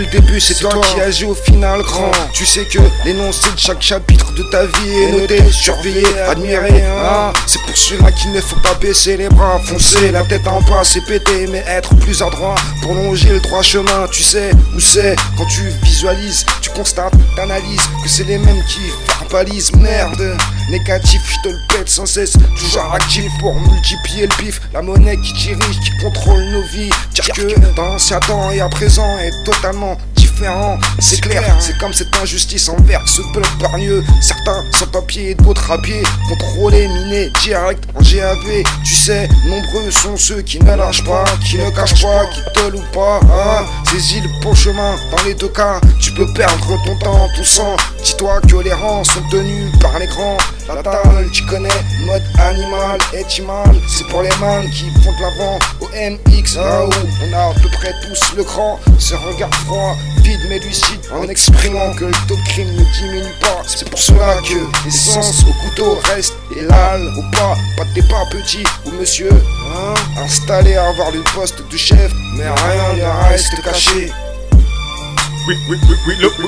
depuis le début, c'est toi qui agis au final grand. Tu sais que l'énoncé de chaque chapitre de ta vie est noté, surveillé, admiré, hein. C'est pour cela qu'il ne faut pas baisser les bras, foncer la tête en bas, c'est péter, mais être plus adroit pour longer le droit chemin. Tu sais où c'est quand tu visualises, tu constates, t'analyses que c'est les mêmes qui verbalisent. Merde, négatif, je te le pète sans cesse, toujours actif pour multiplier le pif. La monnaie qui dirige, qui contrôle nos vies. Dire que dans l'ancien temps et à présent est totalement différent, c'est clair. C'est comme cette injustice envers ce peuple pargneux. Certains sans papier et d'autres à pied, contrôlés, minés, direct en GAV. Tu sais, nombreux sont ceux qui ne lâchent pas, qui ne cachent pas, qui te louent pas, hein. Saisis le bon chemin, dans les deux cas, tu peux perdre ton temps, ton sang. Dis-toi que les rangs sont tenus par les grands. La table, tu connais, mode animal, étimal. C'est pour les man qui font de l'avant au MX, là où on a à peu près tous le cran. Ce regard froid, vide mais lucide, en exprimant que le taux de crime ne diminue pas. C'est pour cela que l'essence au couteau reste et l'âle au pas de départ petit ou monsieur, hein, installé à avoir le poste de chef, mais rien ne reste caché.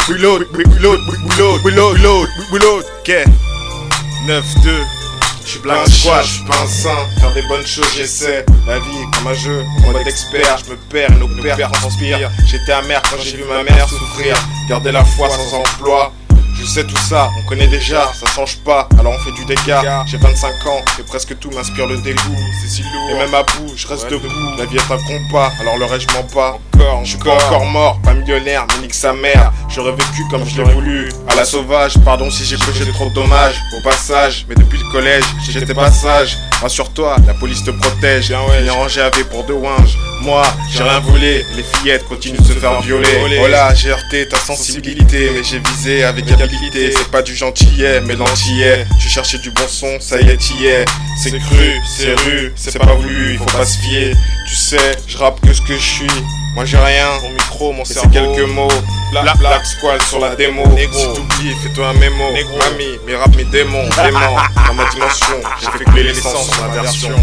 Reload, ok. 9-2, je suis Black Squad, je suis pas un saint. Faire des bonnes choses, j'essaie. La vie est comme un jeu, en mode expert. Je me perds et nos pères transpirent. J'étais amer quand j'ai vu ma mère souffrir. Garder la foi sans emploi. Je sais tout ça, on connaît déjà, ça change pas, alors on fait du dégât. J'ai 25 ans, et presque tout m'inspire le dégoût. C'est si lourd, et même à bout, je reste debout. La vie est un compas, alors le reste je mens pas. Je suis pas encore mort, pas millionnaire, mais nique sa mère. J'aurais vécu comme je l'ai voulu, à la sauvage. Pardon si j'ai causé trop de dommages au passage, mais depuis le collège, j'étais pas sage. Rassure-toi, la police te protège. Bien rangé avec pour deux winges. Moi, j'ai rien volé, les fillettes continuent de se faire violer. Oh là, j'ai heurté ta sensibilité, mais j'ai visé avec habilité. C'est pas du gentillet, mais l'antillais. Tu cherchais du bon son, ça y est, t'y es. C'est cru, c'est rue, c'est pas voulu, il faut pas se fier. Tu sais, je rappe que ce que je suis. Moi j'ai rien, mon micro, mon cerveau, c'est quelques mots. Black Squad sur la démo. Si t'oublies, fais-toi un mémo. Mamie, mes rap, mes démons, démons. Dans ma dimension, j'ai fait couler l'essence sur ma version.